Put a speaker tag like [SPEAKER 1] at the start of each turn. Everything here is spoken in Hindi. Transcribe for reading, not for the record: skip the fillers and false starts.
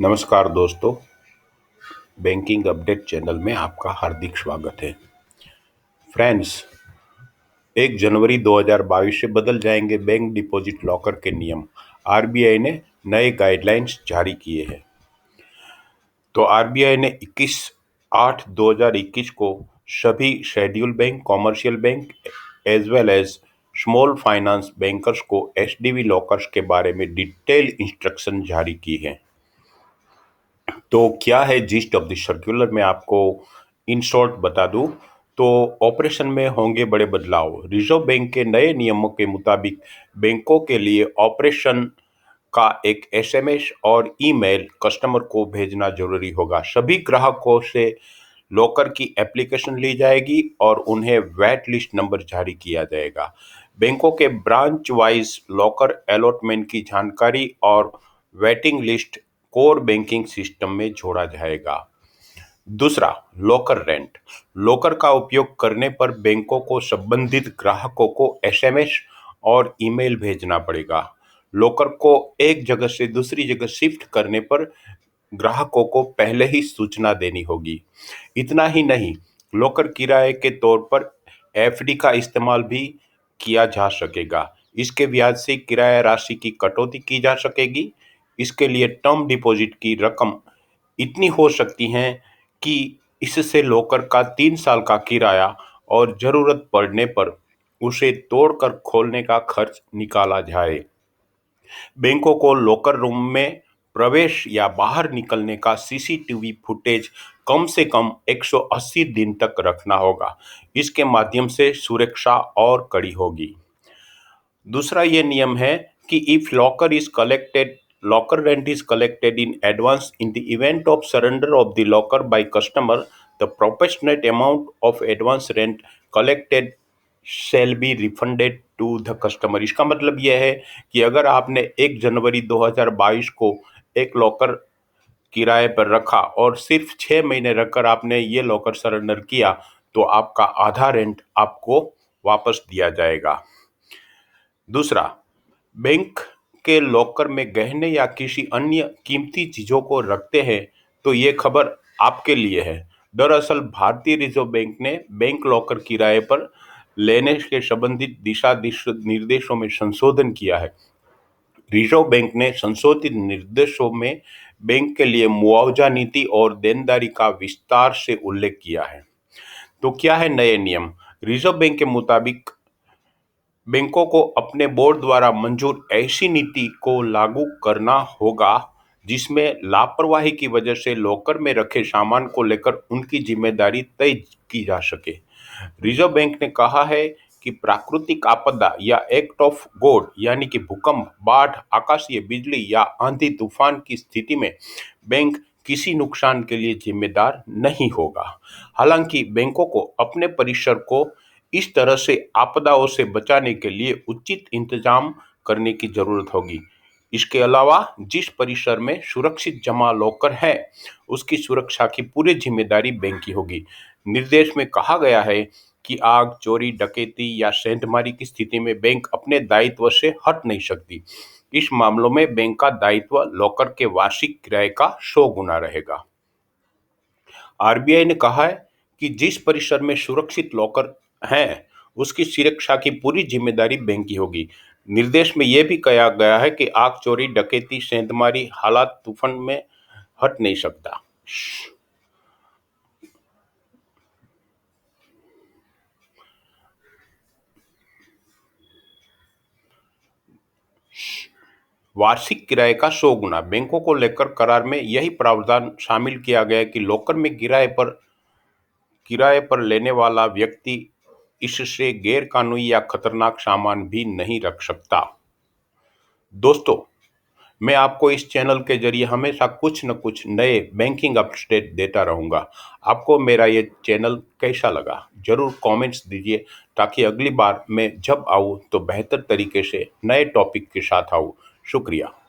[SPEAKER 1] नमस्कार दोस्तों, बैंकिंग अपडेट चैनल में आपका हार्दिक स्वागत है। फ्रेंड्स, 1 जनवरी 2022 से बदल जाएंगे बैंक डिपॉजिट लॉकर के नियम। आरबीआई ने नए गाइडलाइंस जारी किए हैं। तो आरबीआई ने 21/8/2021 को सभी schedule bank, commercial bank as well as small finance bankers को एसडीवी लॉकर्स के बारे में डिटेल इंस्ट्रक्शन जारी की है। तो क्या है जिस्ट ऑफ द सर्कुलर, मैं आपको इन शॉर्ट बता दूं तो ऑपरेशन में होंगे बड़े बदलाव। रिजर्व बैंक के नए नियमों के मुताबिक बैंकों के लिए ऑपरेशन का एक एसएमएस और ईमेल कस्टमर को भेजना जरूरी होगा। सभी ग्राहकों से लॉकर की एप्लीकेशन ली जाएगी और उन्हें वेट लिस्ट नंबर जारी किया जाएगा। बैंकों के ब्रांच वाइज लॉकर अलॉटमेंट की जानकारी और waiting list core banking system में जोड़ा जाएगा। दूसरा, लॉकर रेंट। लॉकर का उपयोग करने पर बैंकों को संबंधित ग्राहकों को एसएमएस और ईमेल भेजना पड़ेगा। लॉकर को एक जगह से दूसरी जगह शिफ्ट करने पर ग्राहकों को पहले ही सूचना देनी होगी। इतना ही नहीं, लॉकर किराए के तौर पर एफडी का इस्तेमाल भी किया जा सकेगा। इसके ब्याज से किराया राशि की कटौती की जा सकेगी। इसके लिए टर्म डिपॉजिट की रकम इतनी हो सकती है कि इससे लॉकर का 3 साल का किराया और जरूरत पड़ने पर उसे तोड़कर खोलने का खर्च निकाला जाए। बैंकों को लॉकर रूम में प्रवेश या बाहर निकलने का सीसीटीवी फुटेज कम से कम 180 दिन तक रखना होगा। इसके माध्यम से सुरक्षा और कड़ी होगी। दूसरा ये नियम है कि if locker rent is collected in advance in the event of surrender of the locker by customer, the proportionate amount of advance rent collected shall be refunded to the customer. इसका मतलब यह है कि अगर आपने 1 जनवरी 2022 को एक लॉकर किराए पर रखा और सिर्फ 6 महीने रखकर आपने ये लॉकर सरेंडर किया, तो आपका आधा रेंट आपको वापस दिया जाएगा। दूसरा, बैंक के लॉकर में गहने या किसी अन्य कीमती चीजों को रखते हैं तो ये खबर आपके लिए है। दरअसल भारतीय रिजर्व बैंक ने बैंक लॉकर किराए पर लेने के संबंधित दिशा निर्देशों में संशोधन किया है। रिजर्व बैंक ने संशोधित निर्देशों में बैंक के लिए मुआवजा नीति और देनदारी का विस्तार से उल्लेख किया है। तो क्या है नए नियम? रिजर्व बैंक के मुताबिक बैंकों को अपने बोर्ड द्वारा मंजूर ऐसी नीति को लागू करना होगा जिसमें लापरवाही की वजह से लॉकर में रखे सामान को लेकर उनकी जिम्मेदारी तय की जा सके। रिजर्व बैंक ने कहा है कि प्राकृतिक आपदा या एक्ट ऑफ गॉड यानी कि भूकंप, बाढ़, आकाशीय बिजली या आंधी तूफान की स्थिति में बैंक किसी नुकसान के लिए जिम्मेदार नहीं होगा। हालांकि बैंकों को अपने परिसर को इस तरह से आपदाओं से बचाने के लिए उचित इंतजाम करने की जरूरत होगी। इसके अलावा जिस परिसर में सुरक्षित जमा लॉकर है, उसकी सुरक्षा की पूरी जिम्मेदारी बैंक की होगी। निर्देश में कहा गया है कि आग, चोरी, डकैती या सेंधमारी की स्थिति में बैंक अपने दायित्व से हट नहीं सकती। इस मामलों में बैंक का दायित्व लॉकर के वार्षिक किराए का 100 गुना रहेगा। आरबीआई ने कहा है कि जिस परिसर में सुरक्षित लॉकर हैं, उसकी सुरक्षा की पूरी जिम्मेदारी बैंक की होगी। निर्देश में यह भी कहा गया है कि आग, चोरी, डकैती, सेंधमारी हालात तूफान में हट नहीं सकता। वार्षिक किराए का 100 गुना। बैंकों को लेकर करार में यही प्रावधान शामिल किया गया कि लॉकर में किराए पर लेने वाला व्यक्ति इससे गैरकानूनी या खतरनाक सामान भी नहीं रख सकता। दोस्तों, मैं आपको इस चैनल के जरिए हमेशा कुछ न कुछ नए बैंकिंग अपडेट देता रहूंगा। आपको मेरा ये चैनल कैसा लगा जरूर कमेंट्स दीजिए, ताकि अगली बार मैं जब आऊँ तो बेहतर तरीके से नए टॉपिक के साथ आऊँ। शुक्रिया।